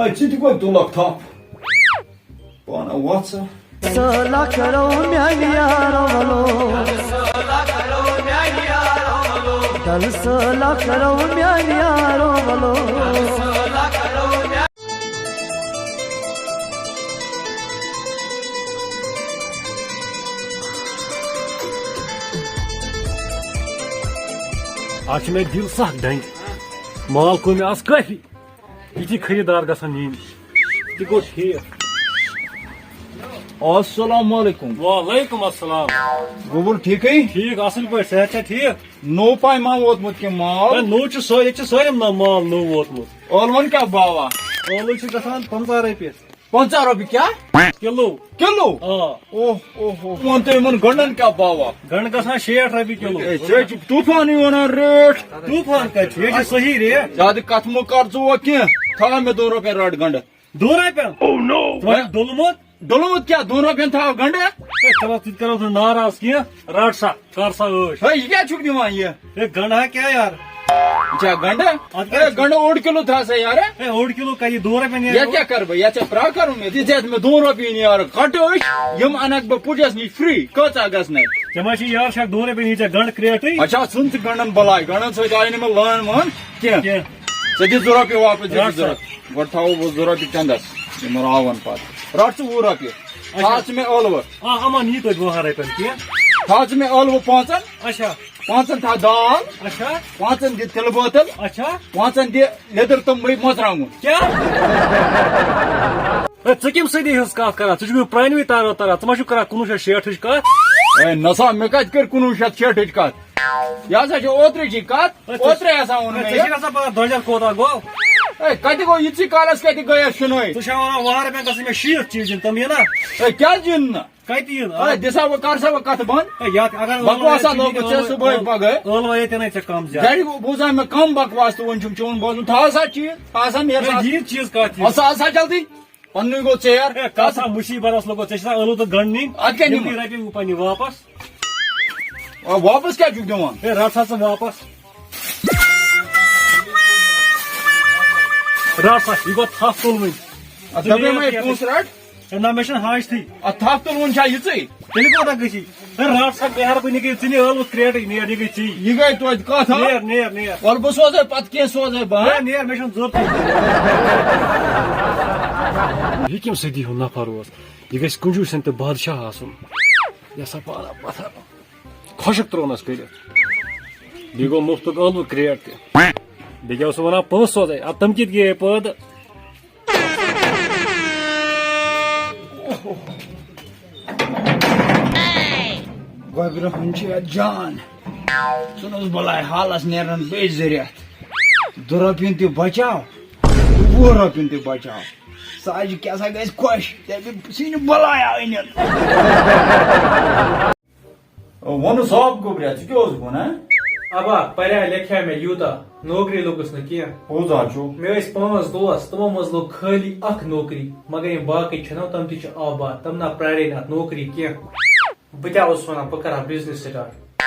Ay, ciddi koy dolak tap. Bana WhatsApp. Sala karo myani yaro valo dal sala karo myani yaro valo آج چھُ مےٚ دِل سخ ڈنٛگہِ مال کوٚر مےٚ آز کٲفی یِتھی خٔریٖدار گژھن یِنۍ تہِ گوٚو ٹھیٖک Assalamu alaikum. وعلیکُم السلام Gobul ٹھیک ہے ٹھیٖک اَصٕل پٲٹھۍ صحت چھا ٹھیٖک نو پاے ما ووتمت کے مال نوٚو چھُ ییٚتہِ چھُ سٲلِم مال نوٚو ووتمُت ٲلون کیا باوا ٲلوٕ چھِ گژھان 15 رۄپیہِ 50 روپیہ کیا کِلوٗ کلو آ اوہ اوہ ون تو یمن گنڈن کیا باوا گنٛڈٕ گژھان 60 رۄپیہِ کِلوٗ ژےٚ چھُ طوفانی ونان ریٹ طوٗفان کَتہِ چھُ ییٚتہِ چھِ صحیح ریٹ زیادٕ کتھ مو کر ژٕ کینٛہہ تھاو مےٚ 2 رۄپیہِ رٹ گنڈٕ 2 رۄپین ژٕ چھُکھ ڈوٚلمُت ڈولمت کیا 2 رۄپین تھاو گنڈٕ چلو ژٕ تہِ کرو نہٕ ناراض کینٛہہ رٹ سا کر سا ٲش ہے یہ کیا چھُکھ دِوان یہ ہے گنٛڈٕ ہا کیٛاہ یار کیا گنڈٕ کیٛاہ ہے گنڈٕ 1 کلو تھا سا یار ہے 1 کِلوٗ کَتہِ 2 رۄپین یہ کیا کر بہٕ یہ ژےٚ پرا کرُن مےٚ دِژیٚتھ مےٚ 2 رۄپیہِ یار کٹ ٲسۍ یِم انکھ بہٕ پُجس نِش فری کۭژاہ گژھنَے ژےٚ ما چھِ یار چھکھ 2 رۄپین یی ژےٚ گنٛڈٕ کریٹٕے اچھا ژھُن ژٕ گنڈن بلاے گنڈن سۭتۍ آیہِ نہٕ مےٚ لٲن وٲن کینٛہہ کینٛہہ ژٕ دِ 2 رۄپیہِ واپس رٹ سا. گۄڈٕ تھاوو بہٕ 2 رۄپیہِ چندس یِم راوَن پتہٕ رٹ ژٕ 20 رۄپیہِ تھاو ژٕ مےٚ ٲلوٕ یِمن یی توتہِ 20 رۄپین کینٛہہ تھاو ژٕ مےٚ ٲلوٕ 5 اچھا 5 تھاو دال اچھا 5 دِ تِلہٕ بٲتل اچھا 5 دِ لیٚدٕر تہٕ مرژٕوانٛگُن کیٛاہ ہے ژٕ کَمہِ سۭتی ہٕنٛز کتھ کران ژٕ چھُکھ مےٚ پرانوٕے تارو تران ژٕ ما چھُکھ کران 1960 کتھ اے نسا مےٚ کتہِ کٔر 1960 کتھ یہ ہسا چھِ اوترٕچی کتھ اوترے ہسا ووٚن ژےٚ مےٚ چھِ گژھان پتہ درٛۄجر کوتاہ گوٚو اے کتہِ گوٚو یِژھٕے کالس کتہِ گٔیس شُنٲے ژٕ چھےٚ ونان 20 رۄپین گژھن مےٚ 60 چیٖز یِن تِم یِنا اے کیٛازِ یِن نہٕ کتہِ یِن اے دِسا بہٕ کر سا بہٕ کتھ بنٛد یتھ اگر بکواسا لوگُتھ ژےٚ صُبحٲے پگہٲے ٲلوٕ ییٚتٮ۪نَے ژےٚ کم زیادٕ گرِ بوٗزان مےٚ کم بکواس تہٕ وۄنۍ چھُم چون بوزُن تھاو سا چیٖز تھاو سا نیر سا ییٖژ چیٖز کتھ ہسا ہسا جلدی پننُے گوٚو ژیر ہے کسا مُصیبتس لوگو ژےٚ چھِ آسان ٲلوٕ تہٕ گنٛڈٕ نِنۍ ادٕ کیٛاہ نِمہٕ رۄپیہِ وُہ پننہِ واپس واپس کیٛاہ چھُکھ دِوان ہے رٹ سا ژٕ واپس رٹ سا یہِ گوٚو تھپھ تُلوٕنۍ اتھ دپے مےٚ یہِ پونٛسہٕ رٹ ہے نہ مےٚ چھُنہٕ حاجتٕے اتھ تھپھ تُلوُن چھا یِژٕے تیٚلہِ کوتاہ گژھی ہے رٹ سا مہربٲنی کٔرِتھ ژٕ نہِ ٲلوٕ کریٹٕے نیر یہِ گٔے ژی یہِ گٔے توتہِ کتھ ہا نیر نیر نیر وَلہٕ بہٕ سوزے پتہٕ کینٛہہ سوزے بہٕ ہے ہا نیر مےٚ چھُنہٕ ضروٗرتٕے یہِ کَمہِ سۭتی ہُنٛد نفر اوس یہِ گژھِ کنجوٗسن تہٕ بادشاہ آسُن یہِ ہسا پارا پتھر خۄشک ترٛوونس کٔرِتھ بیٚیہِ گوٚو مُفتُک ٲلوٕ کریٹ تہِ بیٚیہِ کیٛاہ اوس ونان پونٛسہٕ سوزے ادٕ تِم کِتھ گٔیے پٲدٕ گۄبرہُن چھُ یتھ جان ژھٕنُس بلاے حالس نیرن بیٚیہِ ذٔریعت 2 رۄپیُن تہِ بچاو 20 رۄپیُن تہِ بچاو ساجہِ کیٛاہ سا گژھِ خۄش تیٚلہِ ژھٕنہِ بلایا أنِتھ ووٚنُس صاف گوٚبریا ژٕ کیٛاہ اوسُکھ ونان ابا پریا لیکھیا مےٚ یوٗتاہ نوکری لوٚگُس نہٕ کینٛہہ پوٚز ہا چھُ مےٚ ٲسۍ 5 دوس تِمو منٛز لوٚگ خٲلی اکھ نوکری مگر یِم باقٕے چھِنہ تِم تہِ چھِ آباد تِم نا پرارے نہٕ اتھ نوکری کینٛہہ بہٕ تہِ اوسُس ونان بہٕ کرٕ بِزنس سٹارٹ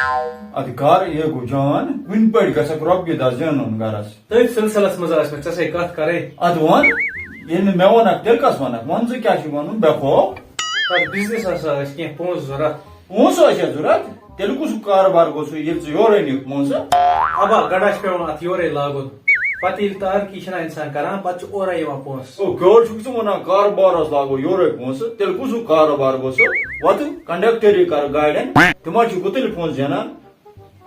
ادٕ کر یہِ گوٚو جان کُنہِ پٲٹھۍ گژھکھ رۄپیہِ دہ زینُن گرس تٔتھۍ سلسلس منٛز ٲس مےٚ ژےٚ سۭتۍ کتھ کرٕنۍ ادٕ وَن ییٚلہِ نہٕ مےٚ ووٚنکھ تیٚلہِ کس وَنکھ وَن ژٕ کیٛاہ چھُکھ وَنُن بے خوف تتھ بِزنس ہسا ٲسۍ کینٛہہ پونٛسہٕ ضروٗرت پونٛسہٕ ٲسیا ضوٚرتھ تیٚلہِ کُس کاروبار گوٚو سُہ ییٚلہِ ژٕ یورے نِکھ پونٛسہٕ ابا گڑا چھُ پیوان اتھ یورے لاگُن پتہٕ ییٚلہِ ترقی چھِنہ اِنسان کران پتہٕ چھُ اورے یِوان پونٛسہٕ کیٛاہ چھُکھ ژٕ وَنان کاروبارس لاگو یورے پونٛسہٕ تیٚلہِ کُس کاروبار گوٚو سُہ وۄتھ کنڈکٹری کر گاڑٮ۪ن تِما چھِ گُتٕلۍ پونٛسہٕ زینان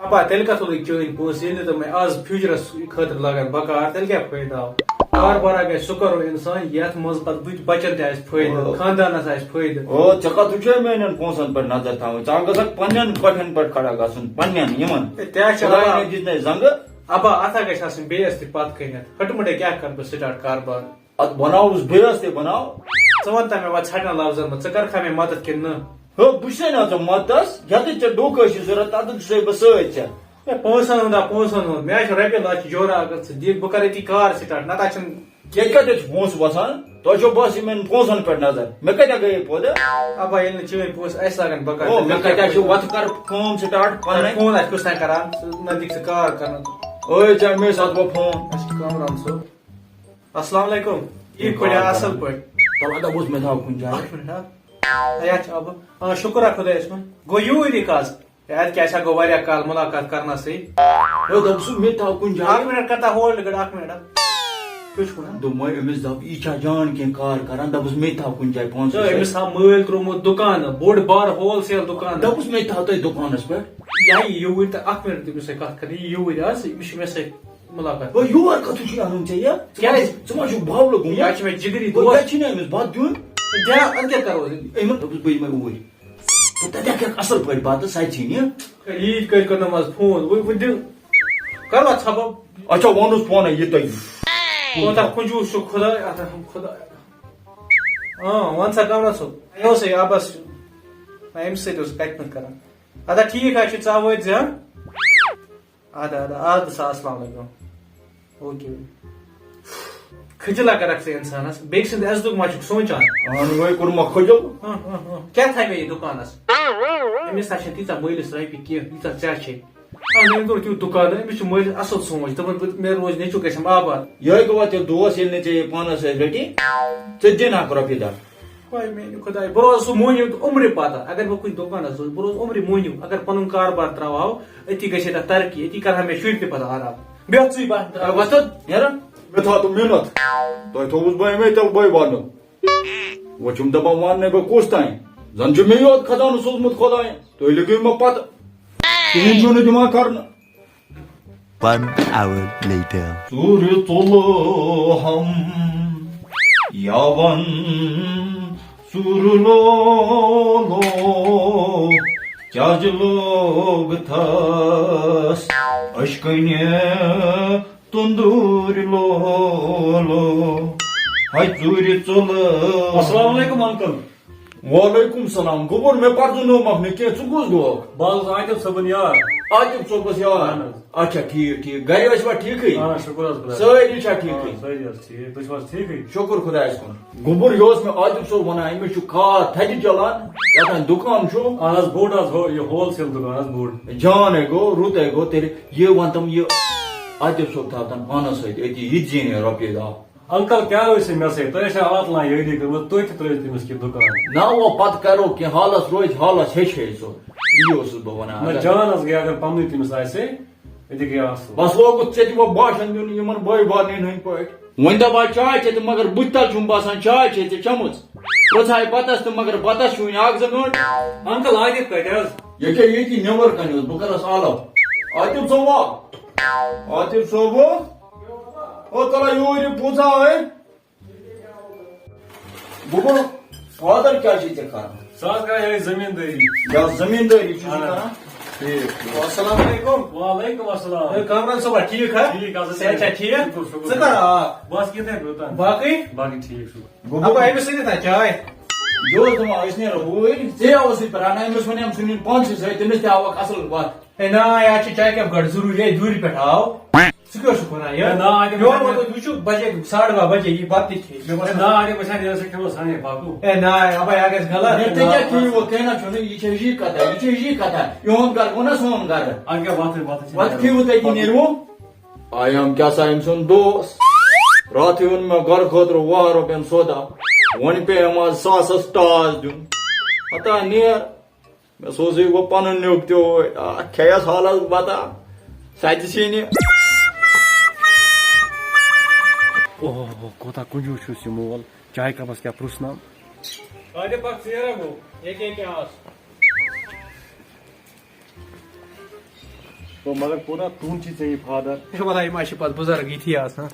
ابا تیٚلہِ کتھ لٔگۍ چٲنۍ پونٛسہٕ ییٚلہِ نہٕ تِم آز فیوٗچرس خٲطرٕ لگان بکار تیٚلہِ کیٛاہ فٲیدٕ آو کاربارا گژھِ سُہ کرو انسان یتھ منٛز پتہٕ بچن تہِ آسہِ فٲیدٕ خاندانس آسہِ فٲیدٕ ژےٚ کتھ وٕچھے میانٮ۪ن پونٛسن پٮ۪ٹھ نظر تھاوٕنۍ ژٕ گژھکھ پننٮ۪ن کۄٹھٮ۪ن پٮ۪ٹھ کھڑا گژھُن پننٮ۪ن یِمن تہِ ہا چھِ خۄداے نے دِژنَے زنٛگہٕ ابا اتھ ہا گژھِ آسٕنۍ بیٚیِس تہِ پتھ کٔنِتھ ہٹمُٹے کیٛاہ کرٕ بہٕ سٹارٹ کاربار اتھ بناوُس بیٚیس تہِ بناو ژٕ وَنتا مےٚ وۄنۍ ژھٹن لفظن منٛز ژٕ کرکھا مےٚ مدد کِنہٕ نہٕ بہٕ چھُسے نا ژےٚ مدتس یتھ ژےٚ ڈوکٲے چھُ ضوٚرتھ تتھ چھُسے بہٕ سۭتۍ ژےٚ ہے پونٛسن ہُنٛد ہا پونٛسن ہُنٛد مےٚ چھُ رۄپیہِ لچھ جورا اگر ژٕ دِکھ بہٕ کرٕ ییٚتی کار سٹارٹ نتہٕ چھُنہٕ ییٚتہِ کتہِ چھِ پونٛسہٕ وسان تۄہہِ چھو بس یِمن پونٛسن پٮ۪ٹھ نظر مےٚ کتہِ گٔیے پٲدٕ ابا ییٚلہِ نہٕ چٲنۍ پونٛسہٕ اسہِ لگن بہٕ او مےٚ کتہِ چھُ کرٕ وتھ کر کٲم سٹارٹ پنٕنۍ فون آسہِ کُس تانۍ کران نہ دِکھ ژٕ کار کرن ٲے ژےٚ مےٚ ساتہٕ بہٕ فون اسہِ چھُ کامران صٲب السلام علیکم یہ کھڑا اصل پہ تلا دبوس میں تھا کن جائے اکھ منٹ اب شکر خدایس کن گو یوری کاز یاد کیا گو واریاہ کال ملاقات کرنا سی دبس میں تھا کن اکھ جائے منٹ کرتا ہولڈ گڑ اکھ منٹ کچھ ونان دوٚپمَے أمِس دپ یہِ چھا جان کینٛہہ کار کران دپس مے تھاو کُنہِ جایہِ تو 500 أمِس ہا مٲلۍ ترومُت دُکان بوٚڑ بار ہول سیل دُکان دپس مے تھاو تۄہہِ دُکانس پٮ۪ٹھ یا یوٗرۍ تہٕ اکھ منٹ تٔمِس سۭتۍ کتھ کرٕنۍ یوٗرۍ آز أمِس چھُ مےٚ سۭتۍ ملاقات وۄنۍ یور کتھ چھُے انُن ژےٚ یہِ کیٛازِ؟ ژٕ ما چھُکھ باولہٕ گوٚمُت یا چھُ مےٚ جگری وۄنۍ دوست کتہِ چھُے نہٕ أمِس بتہٕ دیُن جا ادٕ کیٛاہ کرو أسۍ أمِس دپس بہٕ یِمے اوٗرۍ تہٕ تتہِ کھٮ۪کھ اصل پٲٹھۍ بتہٕ سۄ ژھٕنہِ عیٖد کٔرۍ کرنم آز فون وۄنۍ دِ کروا ژھبو اچھا ووٚنُس پانے یہِ تۄہہِ کوتاہ کنجوٗس چھُ خۄداے خۄداے ون سا کمرا صٲب یہِ اوسے آبس أمِس سۭتۍ اوس کتہِ پٮ۪ٹھ کران ادا ٹھیٖک حظ چھُ ژٕ وٲتۍ زِ اَدٕ سا اسلام علیکُم اوکے کھٔجل اگر رکھ ژٕ انسانس بیٚکہِ سٕنٛدِ عزتُک ما چھُکھ سونٛچان اہن وۄنۍ کوٚرمکھ کھٔجل کیٛاہ تھایہِ مےٚ یہِ دُکانس أمِس نہ چھنہٕ تیٖژاہ مٲلِس رۄپیہِ کینٛہہ ییٖژاہ ژےٚ چھے مےٚ کوٚر تیوٗت دُکان أمِس چھُ مٲلِس اصل سونٛچ دپان مےٚ روزِ نیٚچوٗ گژھٮ۪م آباد یِہوٚے گوٚوا ژےٚ دوس ییٚلہِ نہٕ ژےٚ یہِ پانس سۭتۍ رٔٹی ژٕ دِنکھ رۄپیہِ دہ ہاے میانہِ خۄداے بہٕ روزٕ سُہ موٗنِو تہٕ عمرِ پتہ اگر بہٕ کُنہِ دُکانس روزٕ بہٕ روزٕ عمرِ موٗنِو اگر پنُن کاربار تراوہو أتی گژھِ ہے تتھ ترقی أتی کرہا مےٚ شُرۍ تہِ پتہٕ آرام بیٚہہ ژٕے بہہ وۄتھُن نیران مےٚ تھاو تہٕ محنت تۄہہِ تھووُس بہٕ اَمے تل بٲے بنُن وۄنۍ چھُم دپان وننے بہٕ کُس تانۍ زن چھُ مےٚ یوت خزانہٕ سوٗزمُت خۄداین تُہۍ لٔگِو مےٚ پتہٕ کِہیٖنۍ چھُو نہٕ دِوان کرنہٕ 1 hour later. ژوٗرِ ژوٚلہٕ ہم یاون ژوٗرٕ لولو کیٛازِ لوگ تھس اشکنہِ تندوٗرِ لولو ہاے ژوٗرِ ژوٚلہٕ السلام علیکم انکل وعلیکم سلام گوٚبُر مےٚ پرزٕنومکھ نہٕ کینٛہہ ژٕ کُس گوٚوکھ بہٕ حظ عادِل صٲبُن یار عاطف صٲبس یار اچھا ٹھیٖک ٹھیٖک گرِ ٲسوا ٹھیٖکھٕے شُکر حظ خۄدایَس سٲری چھا ٹھیٖکھٕے سٲری حظ ٹھیٖک تُہۍ چھِو حظ ٹھیٖکٕے شُکر خۄدایس کُن گوٚبُر یہِ اوس مےٚ عاطف صٲب ونان أمِس چھُ کھاد تھدِ چلان یتھ دُکان چھُ اہن حظ بوٚڑ حظ یہِ ہول سیل دُکان حظ بوٚڑ جانے گوٚو رُتے گوٚو تیٚلہِ یہِ ون تِم یہِ عاطف صٲب تھاوتن پانس سۭتۍ أتی یہِ تہِ زینہِ رۄپیہِ دہ انکل کیٛاہ ٲسۍ مےٚ سۭتۍ تۄہہِ ٲسیا آتلان یٲری کٔرمٕژ تُہۍ تہِ ترٲیِو تٔمِس کینٛہہ دُکان نہ وۄنۍ پتہٕ کرو کینٛہہ حالس روزِ حالس ہیٚچھ ہے سُہ یی اوسُس بہٕ ونان نہ جان حظ گٔے اگر پننُے تٔمِس آسہِ أتی گٔے اصل بس لوگُت ژےٚ تہِ وۄنۍ باشن دیُن یِمن بٲے بارنٮ۪ن ہٕنٛدۍ پٲٹھۍ وۄنۍ دپان چاے چیٚتہِ مگر بٕتھِ تل چھُم باسان چاے چھے ژےٚ چٔمٕژ پرٛژھاے بتس تہٕ مگر بتس چھُ وُنہِ 1-2 گٲنٛٹہٕ انکل عادِل کتہِ حظ ییٚکیٛاہ ییٚتی نیٚبر کنہِ اوس بہٕ کرس آلو عاطف صٲبا عاطف صٲبو او تلا یوٗرۍ پوٗژا ہے گوٚبُر فادر کیٛاہ چھُے ژےٚ کران سُہ حظ کران یِہے زٔمیٖندٲری یا زٔمیٖندٲری چھُ کران ٹھیٖک السلام علیکم وعلیکم السلام کامران صٲبا ٹھیٖک ہا ٹھیٖک حظ صحت چھا ٹھیٖک شُکُر شُکُر ژٕ کر آ بس کِتھے پٲٹھۍ باقٕے باقٕے ٹھیٖک شُکُر ابا أمِس سۭتۍ تا چاے یہِ اوس دپان أسۍ نیرو اوٗرۍ ژےٚ اوسُے پرٛاران أمِس وَنیٛام ژٕ نِن پانسٕے سۭتۍ تٔمِس تہِ ہاوکھ اصل وتھ ہے نا یا چھِ چاے کپ گۄڈٕ ضروٗری ہے دوٗرِ پٮ۪ٹھ آو ژٕ کیٛاہ چھُکھ ونان یہِ نا اَتہِ یور ووت وٕچھو بجے 12:30 بجے یہِ بتہٕ تہِ کھیٚیہِ مےٚ باسان نا اَتہِ باسان یہِ ہسا کھٮ۪مو سانے باقٕے ہے نا ابا یا گژھِ غلط ژےٚ کیٛاہ کھیٚیِو کیٚنٛہہ نہ چھُنہٕ یہِ چھےٚ ہِشی کتھا یہِ چھِ ہِشی کتھا یِہُنٛد گرٕ گوٚو نا سون گرٕ اَدٕ کیٛاہ وتھ وتہٕ کھیٚیِو تٔتی نیٖروٕ آیام کیٛاہ سا أمۍ سُنٛد دوس راتھٕے اوٚن مےٚ گرٕ خٲطرٕ 10 رۄپین سودا وۄنۍ پیٚیَم آز 100 ٹاس دیُن ہتا نیر مےٚ سوزٕے وۄنۍ پنُن نیُک تہِ اوٗرۍ کھیٚیس حالس بتا سۄ تہِ ژھٕنہِ اوہ کوتاہ کنجوٗس چھُس یہِ مول چاے کپس کیٛاہ پرٛژھنام عادِل پکھ ژیرا گوٚو ییٚکیٛاہ کیٛاہ آس مگر کوتاہ تُہُنٛد چھُے ژےٚ یہِ فادر مےٚ چھُ باسان یِم چھِ پتہٕ بُزرگ یِتھی آسان